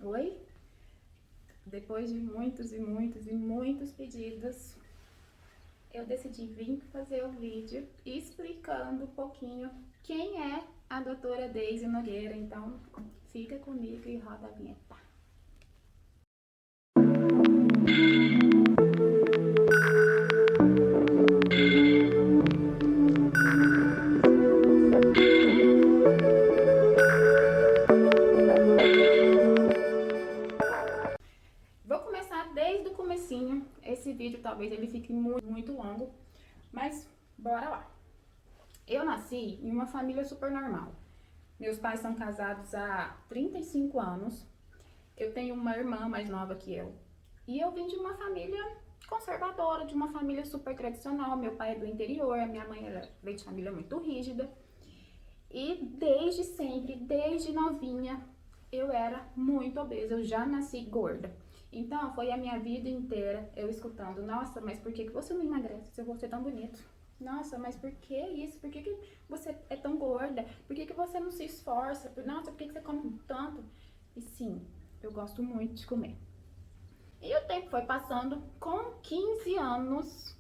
Oi? Depois de muitos e muitos e muitos pedidos, eu decidi vir fazer o vídeo explicando um pouquinho quem é a doutora Deise Nogueira. Então, fica comigo e roda a vinheta. Vou começar desde o comecinho. Esse vídeo talvez ele fique muito longo, mas bora lá. Eu nasci em uma família super normal. Meus pais são casados há 35 anos. Eu tenho uma irmã mais nova que eu. E eu vim de uma família conservadora, de uma família super tradicional. Meu pai é do interior, a minha mãe veio de família muito rígida. E desde sempre, desde novinha, eu era muito obesa. Eu já nasci gorda. Então, foi a minha vida inteira eu escutando: nossa, mas por que você não emagrece se você é tão bonito? Nossa, mas por que isso? Por que você é tão gorda? Por que você não se esforça? Nossa, por que você come tanto? E sim, eu gosto muito de comer. E o tempo foi passando. Com 15 anos,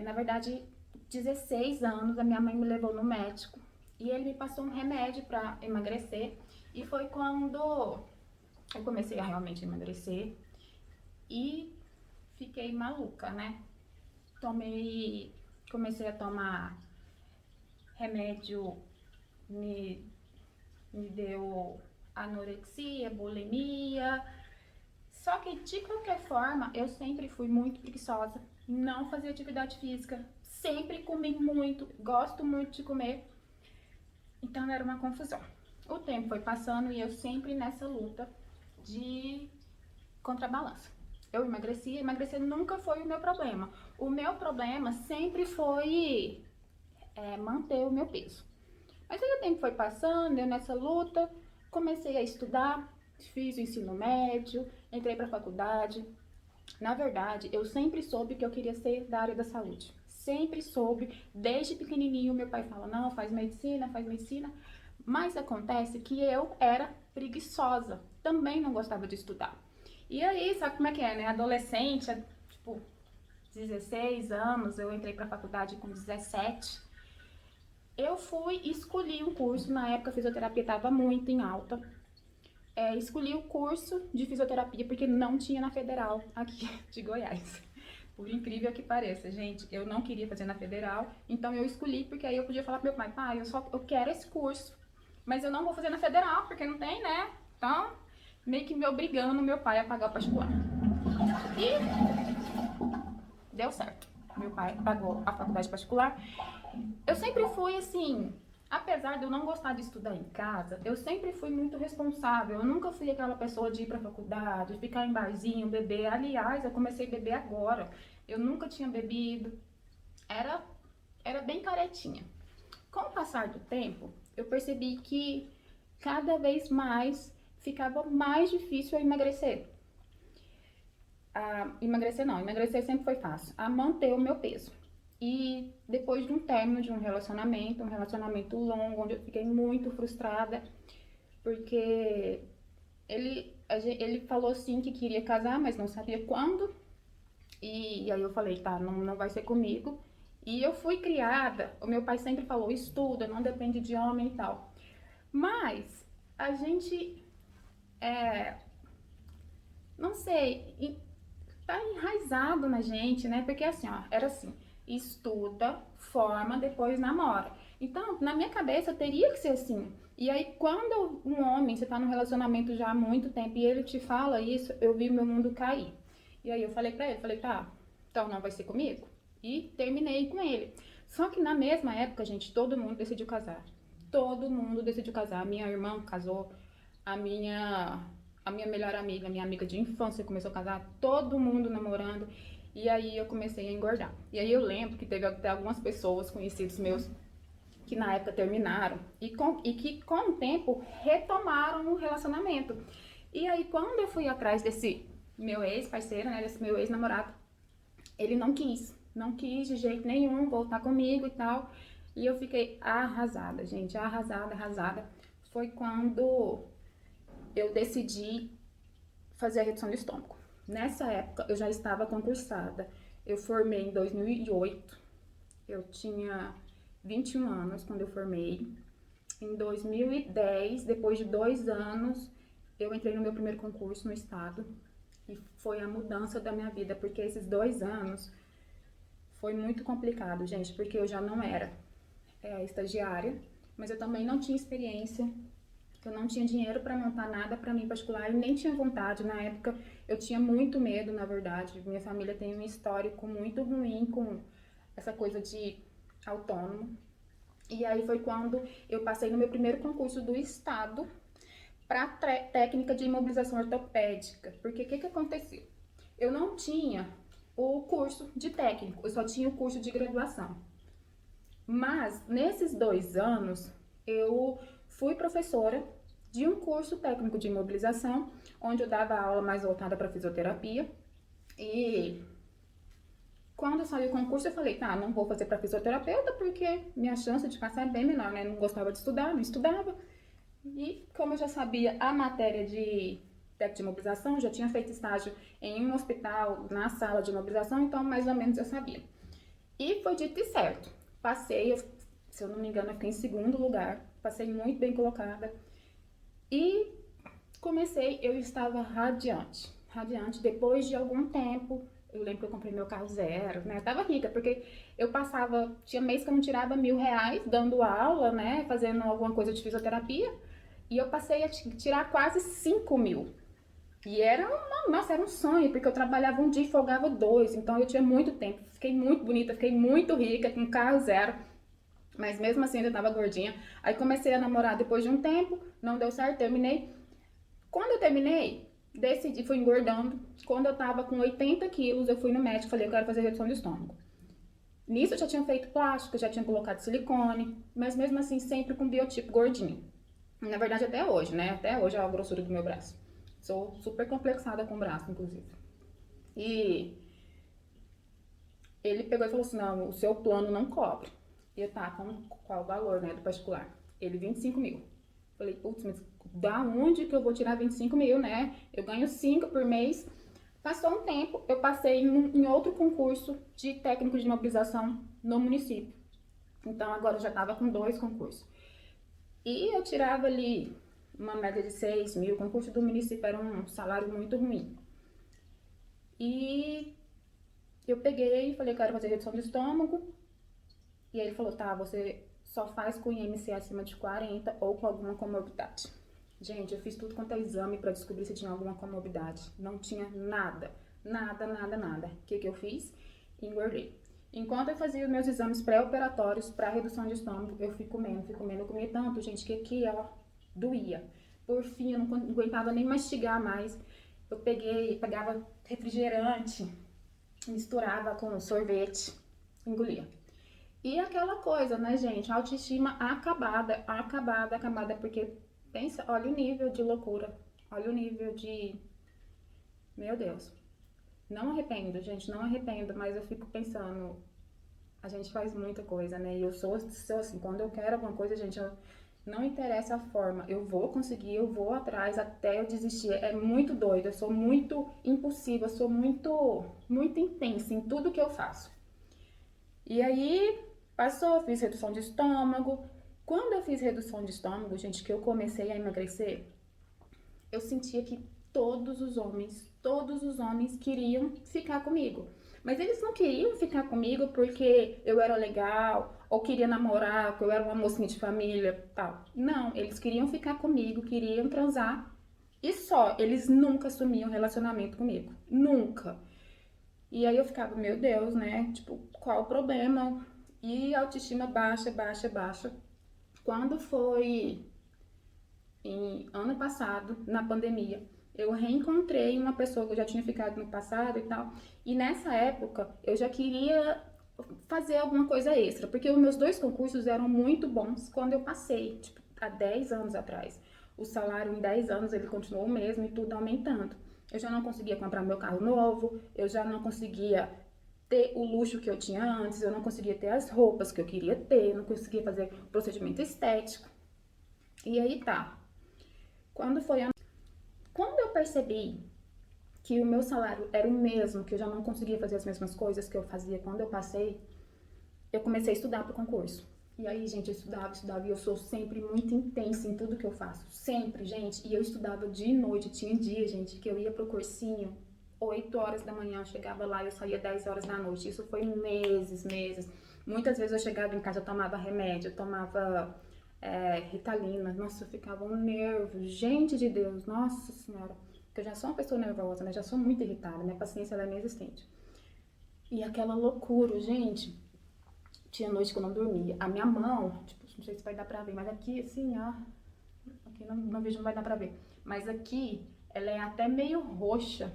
na verdade 16 anos, a minha mãe me levou no médico. E ele me passou um remédio para emagrecer. E foi quando eu comecei a realmente emagrecer. E fiquei maluca, né? Comecei a tomar remédio, me deu anorexia, bulimia. Só que de qualquer forma, eu sempre fui muito preguiçosa, não fazia atividade física, sempre comi muito, gosto muito de comer. Então era uma confusão. O tempo foi passando e eu sempre nessa luta de contrabalança. Eu emagrecia, emagrecer nunca foi o meu problema. O meu problema sempre foi manter o meu peso. Mas aí o tempo foi passando, eu nessa luta, comecei a estudar, fiz o ensino médio, entrei para a faculdade. Na verdade, eu sempre soube que eu queria ser da área da saúde. Sempre soube, desde pequenininho meu pai fala: não, faz medicina, faz medicina. Mas acontece que eu era preguiçosa, também não gostava de estudar. E aí, sabe como é que é, né? Adolescente, tipo, 16 anos, eu entrei pra faculdade com 17. Eu fui e escolhi um curso, na época a fisioterapia estava muito em alta. Escolhi o curso de fisioterapia porque não tinha na Federal aqui de Goiás. Por incrível que pareça, gente, eu não queria fazer na Federal, então eu escolhi porque aí eu podia falar pro meu pai: pai, eu quero esse curso, mas eu não vou fazer na Federal porque não tem, né? Então, meio que me obrigando meu pai a pagar o particular. E deu certo. Meu pai pagou a faculdade particular. Eu sempre fui assim, apesar de eu não gostar de estudar em casa, eu sempre fui muito responsável. Eu nunca fui aquela pessoa de ir pra faculdade, ficar em barzinho, beber. Aliás, eu comecei a beber agora. Eu nunca tinha bebido. Era, era bem caretinha. Com o passar do tempo, eu percebi que cada vez mais ficava mais difícil eu emagrecer. Emagrecer sempre foi fácil. A manter o meu peso. E depois de um término de um relacionamento longo, onde eu fiquei muito frustrada, porque ele falou sim que queria casar, mas não sabia quando. E aí eu falei: tá, não vai ser comigo. E eu fui criada, o meu pai sempre falou: estuda, não depende de homem e tal. Mas a gente, não sei, tá enraizado na gente, né? Porque assim, ó, era assim: estuda, forma, depois namora. Então, na minha cabeça, teria que ser assim. E aí, quando um homem, você tá num relacionamento já há muito tempo e ele te fala isso, eu vi meu mundo cair. E aí eu falei pra ele, falei: tá, então não vai ser comigo? E terminei com ele. Só que na mesma época, gente, todo mundo decidiu casar. Todo mundo decidiu casar. Minha irmã casou, a minha a minha melhor amiga, minha amiga de infância começou a casar, todo mundo namorando. E aí eu comecei a engordar. E aí eu lembro que teve até algumas pessoas, conhecidos meus, que na época terminaram e que com o tempo retomaram o relacionamento. E aí quando eu fui atrás desse meu ex-parceiro, né, desse meu ex-namorado, ele não quis de jeito nenhum voltar comigo e tal. E eu fiquei arrasada, gente, arrasada, arrasada. Foi quando eu decidi fazer a redução de estômago. Nessa época, eu já estava concursada. Eu formei em 2008. Eu tinha 21 anos quando eu formei. Em 2010, depois de 2 anos, eu entrei no meu primeiro concurso no estado. E foi a mudança da minha vida, porque esses 2 anos foi muito complicado, gente, porque eu já não era estagiária, mas eu também não tinha experiência, eu não tinha dinheiro para montar nada para mim particular e nem tinha vontade. Na época eu tinha muito medo, na verdade. Minha família tem um histórico muito ruim com essa coisa de autônomo. E aí foi quando eu passei no meu primeiro concurso do estado para técnica de imobilização ortopédica. Porque o que aconteceu? Eu não tinha o curso de técnico, eu só tinha o curso de graduação. Mas nesses 2 anos eu fui professora de um curso técnico de imobilização, onde eu dava aula mais voltada para fisioterapia. E quando eu saí do concurso, eu falei, tá, não vou fazer para fisioterapeuta, porque minha chance de passar é bem menor, né? Não gostava de estudar, não estudava. E como eu já sabia a matéria de técnico de imobilização, já tinha feito estágio em um hospital, na sala de imobilização, então mais ou menos eu sabia. E foi dito e certo. Passei, se eu não me engano, eu fiquei em 2º lugar, passei muito bem colocada. E comecei, eu estava radiante. Depois de algum tempo, eu lembro que eu comprei meu carro zero, né? Eu tava rica, porque eu passava, tinha mês que eu não tirava R$ 1.000 dando aula, né? Fazendo alguma coisa de fisioterapia. E eu passei a tirar quase 5.000. E era um sonho, porque eu trabalhava um dia e folgava 2, então eu tinha muito tempo. Fiquei muito bonita, fiquei muito rica, com carro zero. Mas mesmo assim eu tava gordinha. Aí comecei a namorar depois de um tempo, não deu certo, terminei. Quando eu terminei, decidi, fui engordando. Quando eu tava com 80 quilos, eu fui no médico, falei, eu quero fazer redução de estômago. Nisso eu já tinha feito plástico, já tinha colocado silicone, mas mesmo assim sempre com biotipo gordinho. Na verdade até hoje, né? Até hoje é a grossura do meu braço. Sou super complexada com o braço, inclusive. E ele pegou e falou assim, não, o seu plano não cobre. E eu, tá, qual o valor, né, do particular? Ele, 25.000. Falei, putz, mas da onde que eu vou tirar 25.000, né? Eu ganho 5 por mês. Passou um tempo, eu passei em outro concurso de técnico de imobilização no município. Então agora eu já tava com 2 concursos. E eu tirava ali uma média de 6.000, o concurso do município era um salário muito ruim. E eu peguei e falei, quero fazer redução de estômago. E aí ele falou, tá, você só faz com IMC acima de 40 ou com alguma comorbidade. Gente, eu fiz tudo quanto é exame pra descobrir se tinha alguma comorbidade. Não tinha nada, nada. O que eu fiz? Engordei. Enquanto eu fazia os meus exames pré-operatórios para redução de estômago, eu fui comendo. Eu comia tanto, gente, que aqui, ó, doía. Por fim, eu não aguentava nem mastigar mais. Eu pegava refrigerante, misturava com sorvete, engolia. E aquela coisa, né, gente, autoestima acabada, porque pensa, olha o nível de loucura, olha o nível de, meu Deus. Não arrependo, gente, não arrependo, mas eu fico pensando, a gente faz muita coisa, né? E eu sou assim, quando eu quero alguma coisa, gente, não interessa a forma, eu vou conseguir, eu vou atrás até eu desistir. É muito doido, eu sou muito impulsiva, eu sou muito intensa em tudo que eu faço. E aí, passou, fiz redução de estômago. Quando eu fiz redução de estômago, gente, que eu comecei a emagrecer, eu sentia que todos os homens queriam ficar comigo. Mas eles não queriam ficar comigo porque eu era legal, ou queria namorar, porque eu era uma mocinha de família, tal. Não, eles queriam ficar comigo, queriam transar. E só, eles nunca assumiam relacionamento comigo. Nunca. E aí eu ficava, meu Deus, né? Tipo, qual o problema? E a autoestima baixa. Quando foi ano passado, na pandemia, eu reencontrei uma pessoa que eu já tinha ficado no passado e tal. E nessa época, eu já queria fazer alguma coisa extra, porque os meus 2 concursos eram muito bons quando eu passei, tipo, há 10 anos atrás. O salário em 10 anos, ele continuou o mesmo e tudo aumentando. Eu já não conseguia comprar meu carro novo, eu já não conseguia ter o luxo que eu tinha antes, eu não conseguia ter as roupas que eu queria ter, não conseguia fazer procedimento estético. E aí tá. Quando eu percebi que o meu salário era o mesmo, que eu já não conseguia fazer as mesmas coisas que eu fazia quando eu passei, eu comecei a estudar para o concurso. E aí, gente, eu estudava, e eu sou sempre muito intensa em tudo que eu faço. Sempre, gente. E eu estudava dia e noite. Tinha dia, gente, que eu ia pro cursinho 8 horas da manhã, eu chegava lá e eu saía 10 horas da noite. Isso foi meses, meses. Muitas vezes eu chegava em casa, eu tomava remédio, eu tomava Ritalina. Nossa, eu ficava um nervo. Gente de Deus, nossa senhora. Porque eu já sou uma pessoa nervosa, né? Já sou muito irritada. Minha paciência ela é inexistente. E aquela loucura, gente. Tinha noite que eu não dormia. A minha mão, tipo, não sei se vai dar pra ver, mas aqui, assim, ó. Aqui no vídeo não vai dar pra ver. Mas aqui, ela é até meio roxa.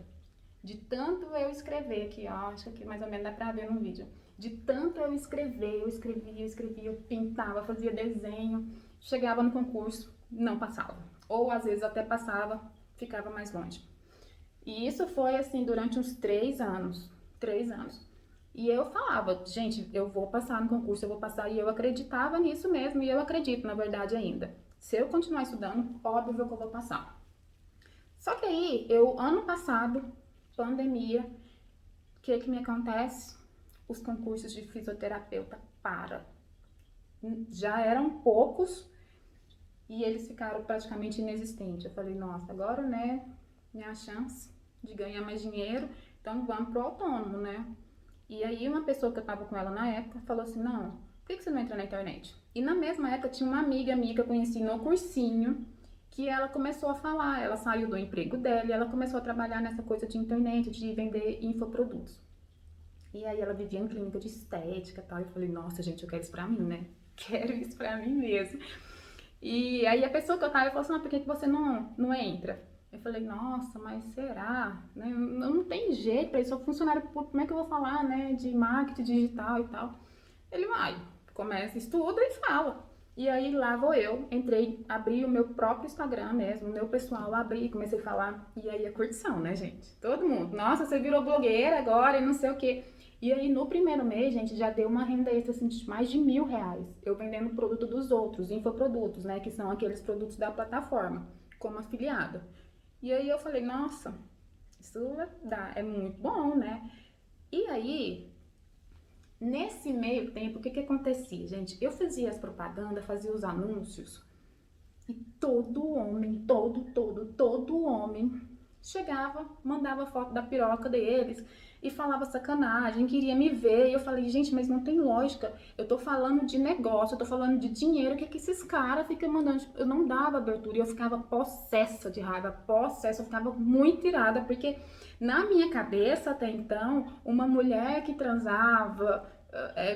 De tanto eu escrever aqui, ó. Acho que aqui mais ou menos dá pra ver no vídeo. De tanto eu escrever, eu pintava, fazia desenho. Chegava no concurso, não passava. Ou às vezes até passava, ficava mais longe. E isso foi assim durante uns 3 anos. 3 anos. E eu falava, gente, eu vou passar no concurso, eu vou passar. E eu acreditava nisso mesmo, e eu acredito, na verdade, ainda. Se eu continuar estudando, óbvio que eu vou passar. Só que aí, ano passado, pandemia, o que me acontece? Os concursos de fisioterapeuta param. Já eram poucos e eles ficaram praticamente inexistentes. Eu falei, nossa, agora, né, minha chance de ganhar mais dinheiro, então vamos pro autônomo, né? E aí uma pessoa que eu tava com ela na época falou assim, não, por que você não entra na internet? E na mesma época tinha uma amiga minha que eu conheci no cursinho, que ela começou a falar, ela saiu do emprego dela e ela começou a trabalhar nessa coisa de internet, de vender infoprodutos. E aí ela vivia em clínica de estética e tal, e eu falei, nossa gente, eu quero isso pra mim, né? Quero isso pra mim mesmo. E aí a pessoa que eu tava falou assim, por que você não entra? Eu falei, nossa, mas será? Né? Não tem jeito, eu sou funcionário público, como é que eu vou falar, né, de marketing digital e tal? Ele vai, começa, estuda e fala. E aí lá vou eu, entrei, abri o meu próprio Instagram mesmo, o meu pessoal, abri, comecei a falar, e aí a curtição, né, gente? Todo mundo, nossa, você virou blogueira agora e não sei o quê. E aí no primeiro mês, gente, já deu uma renda extra assim, de mais de R$ 1.000. Eu vendendo produto dos outros, infoprodutos, né, que são aqueles produtos da plataforma, como afiliada. E aí eu falei, nossa, isso dá, é muito bom, né? E aí, nesse meio tempo, o que acontecia, gente? Eu fazia as propagandas, fazia os anúncios, e todo homem, todo homem chegava, mandava foto da piroca deles e falava sacanagem, queria me ver. E eu falei, gente, mas não tem lógica. Eu tô falando de negócio, eu tô falando de dinheiro, o que esses caras ficam mandando? Eu não dava abertura e eu ficava possessa de raiva, possessa, eu ficava muito irada, porque na minha cabeça até então, uma mulher que transava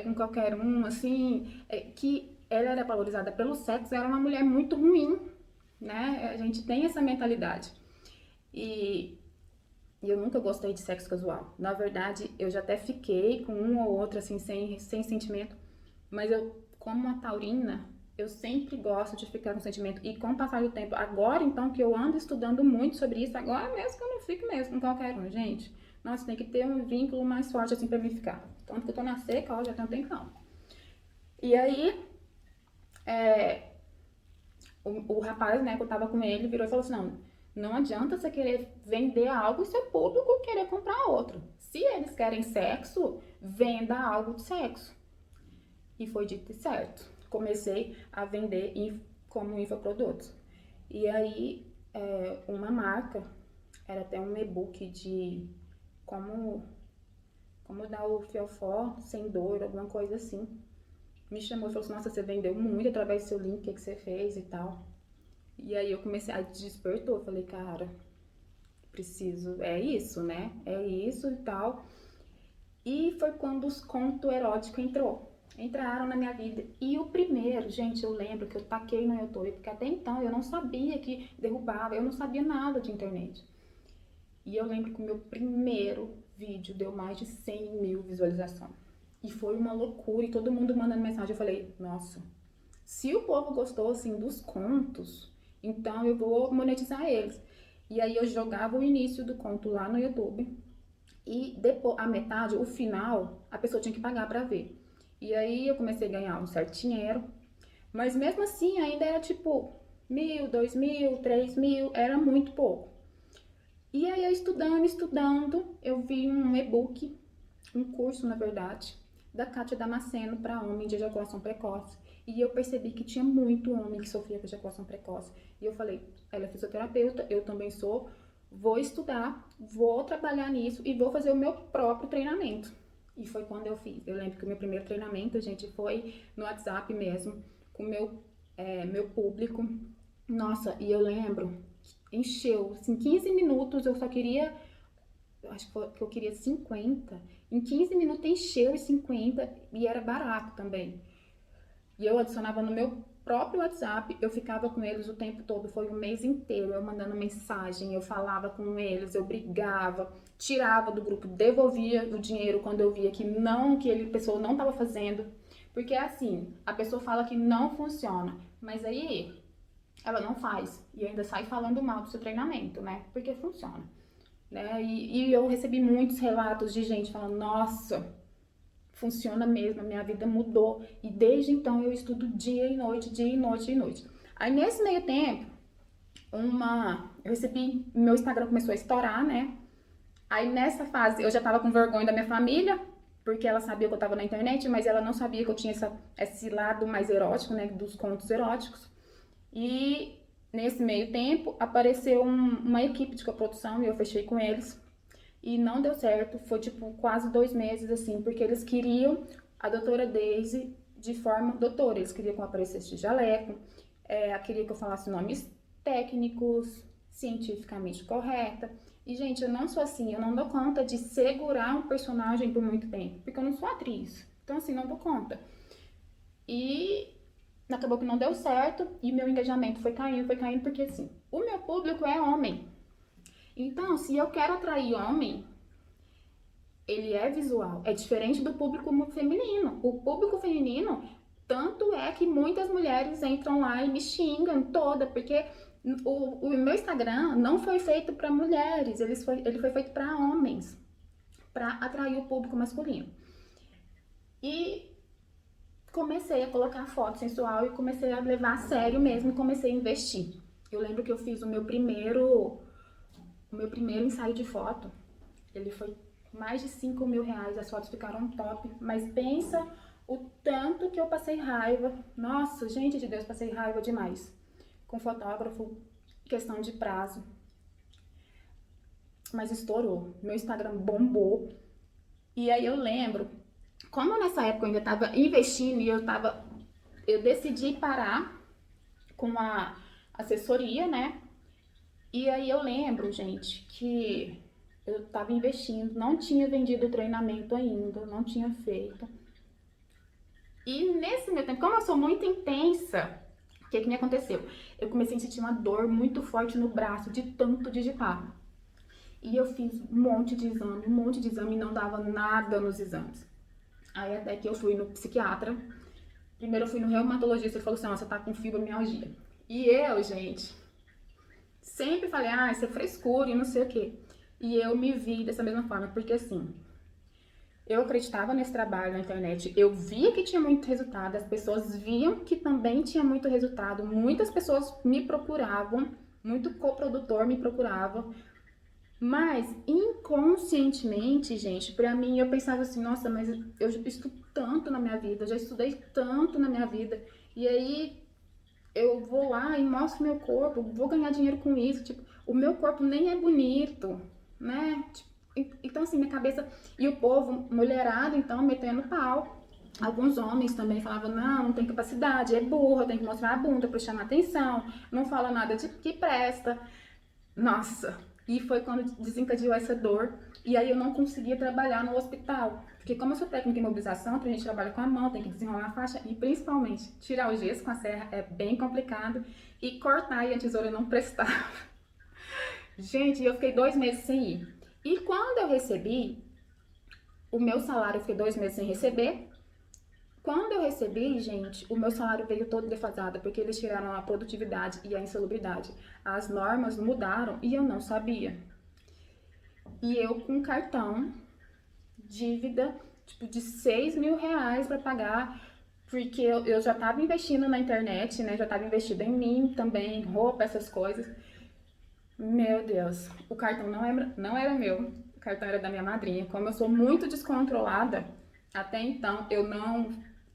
com qualquer um, assim, que ela era valorizada pelo sexo, era uma mulher muito ruim, né? A gente tem essa mentalidade. E eu nunca gostei de sexo casual. Na verdade, eu já até fiquei com um ou outro, assim, sem sentimento. Mas eu, como uma taurina, eu sempre gosto de ficar com sentimento. E com o passar do tempo, agora então que eu ando estudando muito sobre isso, agora mesmo que eu não fico mesmo com qualquer um, gente. Nossa, tem que ter um vínculo mais forte, assim, pra mim ficar. Tanto que eu tô na seca, ó, já tem um tempão. E aí, o rapaz, né, que eu tava com ele, virou e falou assim, não adianta você querer vender algo e seu público querer comprar outro. Se eles querem sexo, venda algo de sexo. E foi dito certo. Comecei a vender como infoprodutos. E aí, uma marca, era até um e-book de como dar o fiofó sem dor, alguma coisa assim. Me chamou e falou assim, nossa, você vendeu muito através do seu link, o que você fez e tal. E aí eu comecei, a despertou, eu falei, cara, preciso, é isso, né? É isso e tal. E foi quando os contos eróticos entraram na minha vida. E o primeiro, gente, eu lembro que eu taquei no YouTube, porque até então eu não sabia que derrubava, eu não sabia nada de internet. E eu lembro que o meu primeiro vídeo deu mais de 100 mil visualizações. E foi uma loucura, e todo mundo mandando mensagem. Eu falei, nossa, se o povo gostou, assim, dos contos, então eu vou monetizar eles. E aí eu jogava o início do conto lá no YouTube. E depois, a metade, o final, a pessoa tinha que pagar pra ver. E aí eu comecei a ganhar um certo dinheiro. Mas mesmo assim, ainda era tipo 1.000, 2.000, 3.000, era muito pouco. E aí eu estudando, eu vi um e-book, um curso, na verdade, da Kátia Damasceno para homem de ejaculação precoce. E eu percebi que tinha muito homem que sofria com ejaculação precoce. E eu falei, ela é fisioterapeuta, eu também sou, vou estudar, vou trabalhar nisso e vou fazer o meu próprio treinamento. E foi quando eu fiz. Eu lembro que o meu primeiro treinamento, gente, foi no WhatsApp mesmo, com o meu público. Nossa, e eu lembro, encheu, assim, 15 minutos eu só queria, acho que eu queria 50. Em 15 minutos encheu os 50 e era barato também. E eu adicionava no meu próprio WhatsApp, eu ficava com eles o tempo todo, foi um mês inteiro, eu mandando mensagem, eu falava com eles, eu brigava, tirava do grupo, devolvia o dinheiro quando eu via que não, que a pessoa não estava fazendo. Porque é assim, a pessoa fala que não funciona, mas aí ela não faz e ainda sai falando mal do seu treinamento, né? Porque funciona, né? E eu recebi muitos relatos de gente falando, nossa, funciona mesmo, a minha vida mudou. E desde então eu estudo dia e noite, dia e noite, dia e noite. Aí nesse meio tempo, eu recebi, meu Instagram começou a estourar, né? Aí nessa fase eu já tava com vergonha da minha família, porque ela sabia que eu tava na internet, mas ela não sabia que eu tinha esse lado mais erótico, né? Dos contos eróticos. E nesse meio tempo apareceu uma equipe de coprodução e eu fechei com eles. E não deu certo, foi tipo quase 2 meses assim, porque eles queriam a doutora Daisy de forma doutora, eles queriam que eu aparecesse de jaleco, queria que eu falasse nomes técnicos, cientificamente correta. E gente, eu não sou assim, eu não dou conta de segurar um personagem por muito tempo, porque eu não sou atriz. Então assim, não dou conta. E acabou que não deu certo e meu engajamento foi caindo, porque assim, o meu público é homem. Então, se eu quero atrair homem, ele é visual. É diferente do público feminino. O público feminino, tanto é que muitas mulheres entram lá e me xingam toda, porque o meu Instagram não foi feito para mulheres, ele foi feito para homens, para atrair o público masculino. E comecei a colocar foto sensual e comecei a levar a sério mesmo, comecei a investir. Eu lembro que eu fiz o meu primeiro ensaio de foto, ele foi mais de 5 mil reais, as fotos ficaram top, mas pensa o tanto que eu passei raiva. Nossa, gente de Deus, passei raiva demais. Com fotógrafo, questão de prazo. Mas estourou, meu Instagram bombou. E aí eu lembro, como nessa época eu ainda estava investindo e eu decidi parar com a assessoria, né? E aí eu lembro, gente, que eu estava investindo, não tinha vendido o treinamento ainda, não tinha feito. E nesse meu tempo, como eu sou muito intensa, o que me aconteceu? Eu comecei a sentir uma dor muito forte no braço de tanto digitar. E eu fiz um monte de exame e não dava nada nos exames. Aí até que eu fui no psiquiatra. Primeiro eu fui no reumatologista, ele falou assim, ó, você tá com fibromialgia. E eu, gente, sempre falei, isso é frescura e não sei o quê. E eu me vi dessa mesma forma, porque assim, eu acreditava nesse trabalho na internet, eu via que tinha muito resultado, as pessoas viam que também tinha muito resultado, muitas pessoas me procuravam, muito coprodutor me procurava, mas inconscientemente, gente, pra mim eu pensava assim, nossa, mas eu estudo tanto na minha vida, eu já estudei tanto na minha vida, e aí eu vou lá e mostro meu corpo, vou ganhar dinheiro com isso, tipo, o meu corpo nem é bonito, né? Tipo, então assim, minha cabeça, e o povo, mulherado, então, metendo pau. Alguns homens também falavam, não tem capacidade, é burra, tem que mostrar a bunda pra chamar atenção, não fala nada de que presta. Nossa, e foi quando desencadeou essa dor. E aí eu não conseguia trabalhar no hospital. Porque como eu sou técnica em mobilização, a gente trabalha com a mão, tem que desenrolar a faixa e principalmente tirar o gesso com a serra é bem complicado. E cortar e a tesoura não prestava. Gente, eu fiquei 2 meses sem ir. E quando eu recebi o meu salário, eu fiquei 2 meses sem receber. Quando eu recebi, gente, o meu salário veio todo defasado, porque eles tiraram a produtividade e a insalubridade. As normas mudaram e eu não sabia. E eu com cartão, dívida, tipo, de 6 mil reais para pagar, porque eu já estava investindo na internet, né? Já estava investindo em mim também, roupa, essas coisas. Meu Deus, o cartão não era meu, o cartão era da minha madrinha. Como eu sou muito descontrolada, até então eu não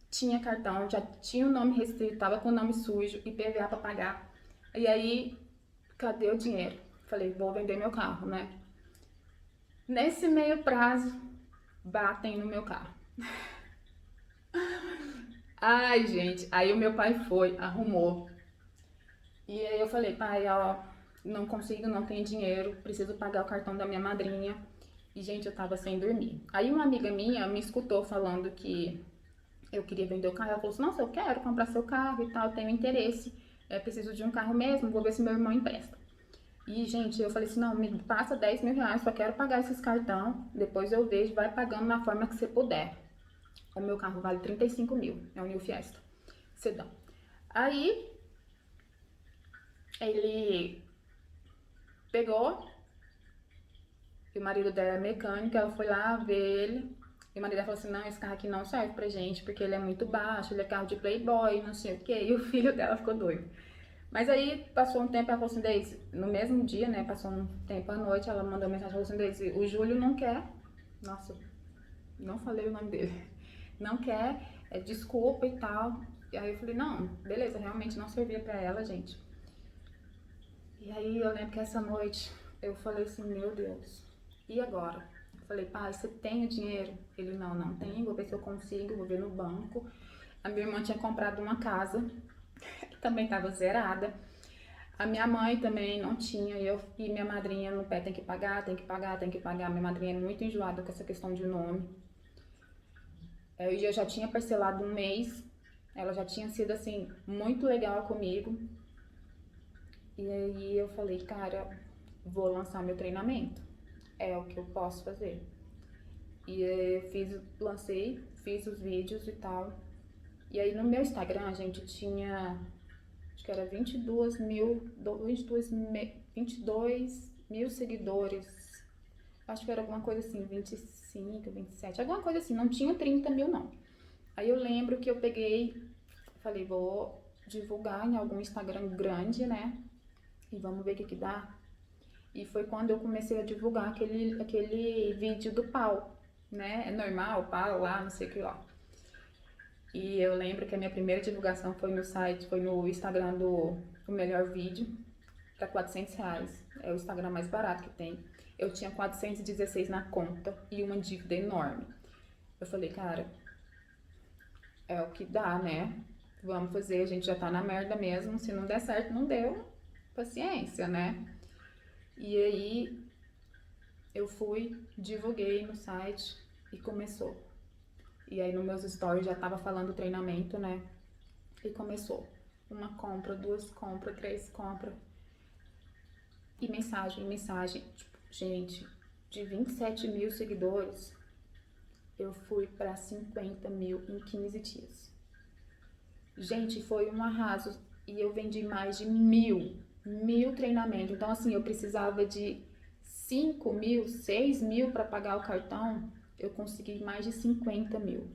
tinha cartão, já tinha o nome restrito, tava com o nome sujo, IPVA pra pagar. E aí, cadê o dinheiro? Falei, vou vender meu carro, né? Nesse meio prazo, batem no meu carro. Ai, gente, aí o meu pai foi, arrumou. E aí eu falei, pai, ó, não consigo, não tenho dinheiro, preciso pagar o cartão da minha madrinha. E, gente, eu tava sem dormir. Aí uma amiga minha me escutou falando que eu queria vender o carro. Ela falou assim, nossa, eu quero comprar seu carro e tal, tenho interesse. Preciso de um carro mesmo, vou ver se meu irmão empresta. E, gente, eu falei assim, não, me passa 10 mil reais, só quero pagar esses cartão. Depois eu vejo, vai pagando na forma que você puder. O meu carro vale 35 mil, é o New Fiesta, sedã. Aí, ele pegou, e o marido dela é mecânico, ela foi lá ver ele. E o marido dela falou assim, não, esse carro aqui não serve pra gente, porque ele é muito baixo, ele é carro de playboy, não sei o quê. E o filho dela ficou doido. Mas aí, passou um tempo, ela falou assim, Deise, no mesmo dia, né, passou um tempo à noite, ela mandou mensagem, falou assim, Deise, o Júlio não quer, nossa, não falei o nome dele, não quer, desculpa e tal. E aí eu falei, não, beleza, realmente não servia pra ela, gente. E aí eu lembro que essa noite eu falei assim, meu Deus, e agora? Eu falei, pai, você tem o dinheiro? Ele, não, não tem, vou ver se eu consigo, vou ver no banco. A minha irmã tinha comprado uma casa, que também estava zerada. A minha mãe também não tinha, e minha madrinha no pé tem que pagar, tem que pagar, tem que pagar. Minha madrinha é muito enjoada com essa questão de nome. Eu já tinha parcelado um mês, ela já tinha sido assim, muito legal comigo. E aí eu falei, cara, vou lançar meu treinamento. É o que eu posso fazer. E aí fiz os vídeos e tal. E aí no meu Instagram, gente, tinha, acho que era 22 mil seguidores. Acho que era alguma coisa assim, 25, 27, alguma coisa assim, não tinha 30 mil não. Aí eu lembro que eu peguei, falei, vou divulgar em algum Instagram grande, né? E vamos ver o que dá. E foi quando eu comecei a divulgar aquele vídeo do pau, né? É normal, pau lá, não sei o que lá. E eu lembro que a minha primeira divulgação foi no site, foi no Instagram do Melhor Vídeo, para 400 reais. É o Instagram mais barato que tem. Eu tinha 416 na conta e uma dívida enorme. Eu falei, cara, é o que dá, né? Vamos fazer, a gente já tá na merda mesmo. Se não der certo, não deu. Paciência, né? E aí eu fui, divulguei no site e começou. E aí nos meus stories já tava falando do treinamento, né? E começou. Uma compra, duas compras, três compras. E mensagem. Tipo, gente, de 27 mil seguidores, eu fui pra 50 mil em 15 dias. Gente, foi um arraso. E eu vendi mais de mil treinamentos. Então, assim, eu precisava de 5 mil, 6 mil para pagar o cartão. Eu consegui mais de 50 mil.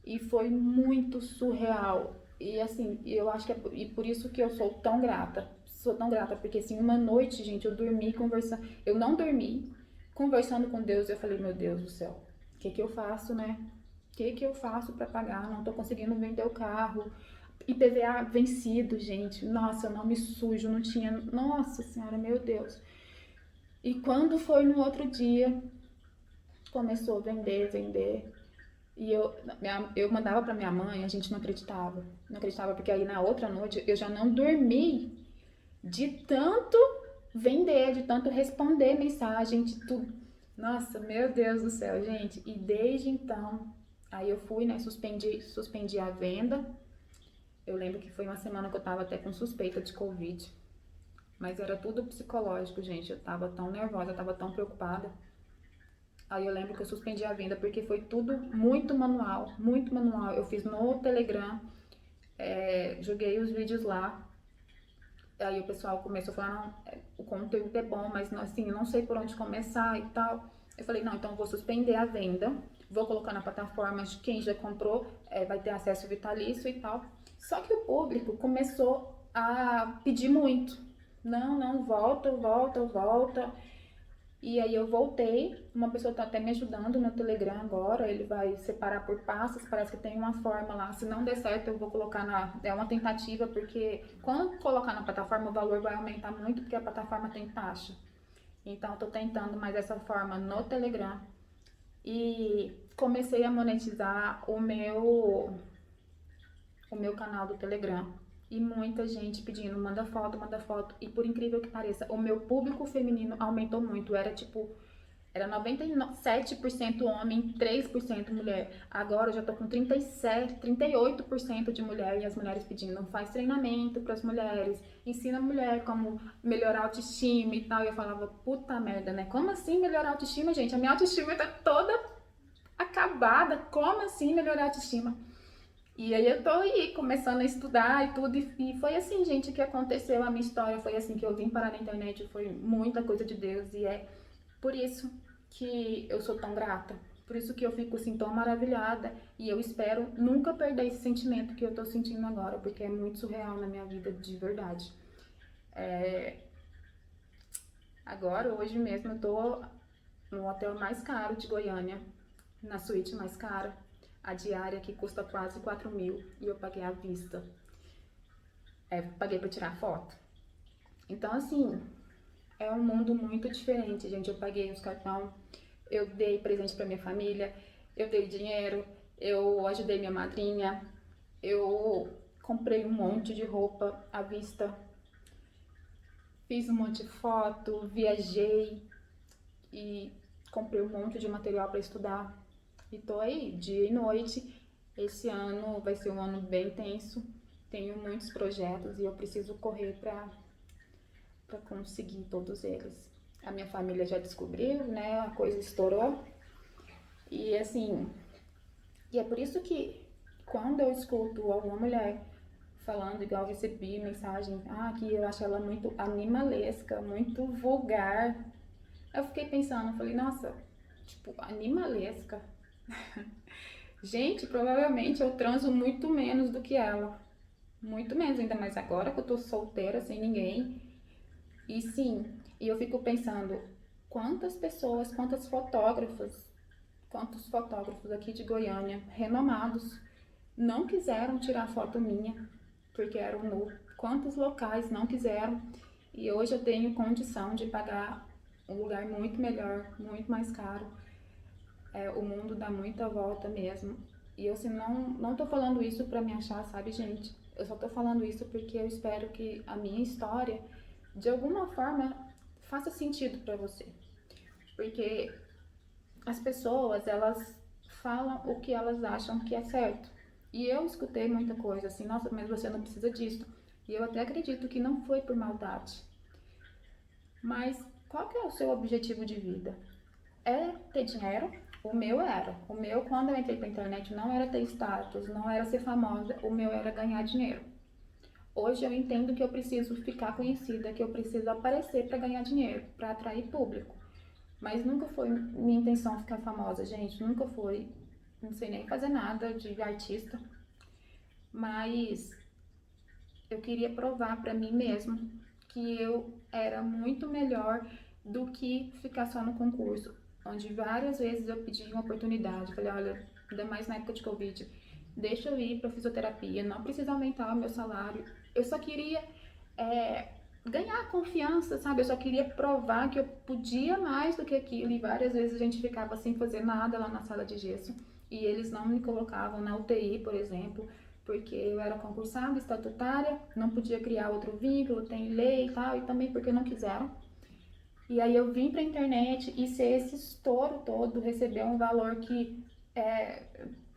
E foi muito surreal. E assim, eu acho que e por isso que eu sou tão grata. Sou tão grata, porque assim, uma noite, gente, eu dormi conversando. Eu não dormi, conversando com Deus. Eu falei, meu Deus do céu, o que que eu faço, né? O que que eu faço para pagar? Não tô conseguindo vender o carro. IPVA vencido, gente. Nossa, eu não me sujo, não tinha. Nossa Senhora, meu Deus. E quando foi no outro dia, começou a vender. E eu mandava pra minha mãe, a gente não acreditava. Não acreditava, porque aí na outra noite eu já não dormi de tanto vender, de tanto responder mensagem, de tudo. Nossa, meu Deus do céu, gente. E desde então, aí eu fui, né, suspendi a venda. Eu lembro que foi uma semana que eu tava até com suspeita de Covid. Mas era tudo psicológico, gente. Eu tava tão nervosa, eu tava tão preocupada. Aí eu lembro que eu suspendi a venda porque foi tudo muito manual, muito manual. Eu fiz no Telegram, joguei os vídeos lá. Aí o pessoal começou a falar, não, o conteúdo é bom, mas assim, eu não sei por onde começar e tal. Eu falei, não, então eu vou suspender a venda, vou colocar na plataforma de quem já comprou, vai ter acesso vitalício e tal. Só que o público começou a pedir muito. não, não, volta, volta, volta. E aí eu voltei, uma pessoa tá até me ajudando no Telegram agora, ele vai separar por passos, parece que tem uma forma lá. Se não der certo, eu vou colocar é uma tentativa, porque quando colocar na plataforma o valor vai aumentar muito, porque a plataforma tem taxa. Então eu tô tentando mais essa forma no Telegram. E comecei a monetizar o meu canal do Telegram. E muita gente pedindo, manda foto, manda foto. E por incrível que pareça, o meu público feminino aumentou muito. Era 97% homem, 3% mulher. Agora eu já tô com 37, 38% de mulher e as mulheres pedindo, faz treinamento para as mulheres, ensina a mulher como melhorar a autoestima e tal. E eu falava, puta merda, né? Como assim melhorar a autoestima, gente? A minha autoestima tá toda acabada. Como assim melhorar a autoestima? E aí eu tô aí começando a estudar e tudo, e foi assim, gente, que aconteceu a minha história, foi assim que eu vim parar na internet, foi muita coisa de Deus, e é por isso que eu sou tão grata, por isso que eu fico assim tão maravilhada, e eu espero nunca perder esse sentimento que eu tô sentindo agora, porque é muito surreal na minha vida, de verdade. Agora, hoje mesmo, eu tô no hotel mais caro de Goiânia, na suíte mais cara, a diária que custa quase 4 mil, e eu paguei à vista. Paguei pra tirar foto. Então, assim, é um mundo muito diferente, gente. Eu paguei os cartão, eu dei presente pra minha família, eu dei dinheiro, eu ajudei minha madrinha, eu comprei um monte de roupa à vista, fiz um monte de foto, viajei e comprei um monte de material para estudar. E tô aí, dia e noite. Esse ano vai ser um ano bem tenso. Tenho muitos projetos e eu preciso correr para conseguir todos eles. A minha família já descobriu, né? A coisa estourou. E assim, e é por isso que quando eu escuto alguma mulher falando, igual eu recebi mensagem, que eu acho ela muito animalesca, muito vulgar. Eu fiquei pensando, falei, nossa, tipo, animalesca. Gente, provavelmente eu transo muito menos do que ela. Muito menos, ainda mais agora que eu tô solteira, sem ninguém. E sim, e eu fico pensando, quantas pessoas, quantos fotógrafos aqui de Goiânia, renomados, não quiseram tirar foto minha, porque eram nu. Quantos locais não quiseram. E hoje eu tenho condição de pagar um lugar muito melhor, muito mais caro. O mundo dá muita volta mesmo. E eu assim, não tô falando isso pra me achar, sabe, gente? Eu só tô falando isso porque eu espero que a minha história, de alguma forma, faça sentido pra você. Porque as pessoas, elas falam o que elas acham que é certo. E eu escutei muita coisa assim, nossa, mas você não precisa disso. E eu até acredito que não foi por maldade. Mas qual que é o seu objetivo de vida? É ter dinheiro? O meu era. O meu, quando eu entrei pra internet, não era ter status, não era ser famosa, o meu era ganhar dinheiro. Hoje eu entendo que eu preciso ficar conhecida, que eu preciso aparecer para ganhar dinheiro, para atrair público. Mas nunca foi minha intenção ficar famosa, gente, nunca foi. Não sei nem fazer nada de artista, mas eu queria provar para mim mesma que eu era muito melhor do que ficar só no concurso, onde várias vezes eu pedi uma oportunidade, falei, olha, ainda mais na época de Covid, deixa eu ir para fisioterapia, não precisa aumentar o meu salário, eu só queria ganhar confiança, sabe? Eu só queria provar que eu podia mais do que aquilo e várias vezes a gente ficava sem fazer nada lá na sala de gesso e eles não me colocavam na UTI, por exemplo, porque eu era concursada, estatutária, não podia criar outro vínculo, tem lei e tal, e também porque não quiseram. E aí eu vim pra internet e ser esse estouro todo, receber um valor que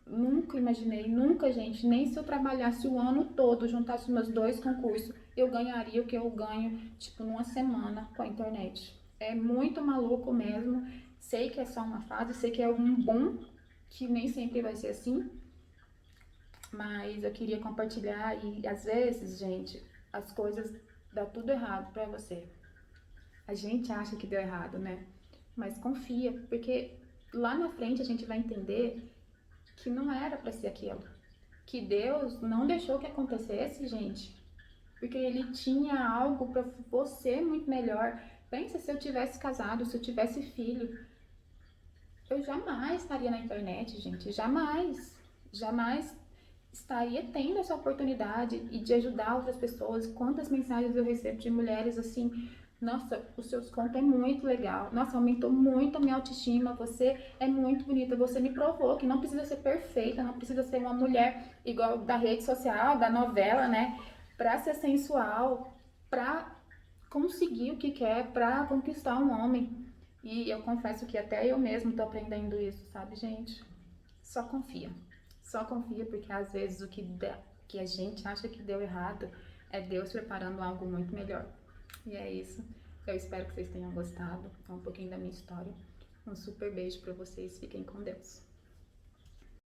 nunca imaginei, nunca, gente, nem se eu trabalhasse o ano todo, juntasse meus dois concursos, eu ganharia o que eu ganho, tipo, numa semana com a internet. É muito maluco mesmo. Sei que é só uma fase, sei que é um boom, que nem sempre vai ser assim, mas eu queria compartilhar e às vezes, gente, as coisas dá tudo errado pra você. A gente acha que deu errado, né? Mas confia, porque lá na frente a gente vai entender que não era pra ser aquilo. Que Deus não deixou que acontecesse, gente, porque ele tinha algo para você muito melhor. Pensa se eu tivesse casado, se eu tivesse filho, eu jamais estaria na internet, gente, jamais, jamais estaria tendo essa oportunidade e de ajudar outras pessoas. Quantas mensagens eu recebo de mulheres assim: nossa, o seu desconto é muito legal, nossa, aumentou muito a minha autoestima, você é muito bonita, você me provou que não precisa ser perfeita, não precisa ser uma mulher igual da rede social, da novela, né, pra ser sensual, pra conseguir o que quer, pra conquistar um homem. E eu confesso que até eu mesmo tô aprendendo isso, sabe, gente? Só confia. Só confia, porque às vezes que a gente acha que deu errado é Deus preparando algo muito melhor. E é isso. Eu espero que vocês tenham gostado. É um pouquinho da minha história. Um super beijo pra vocês. Fiquem com Deus.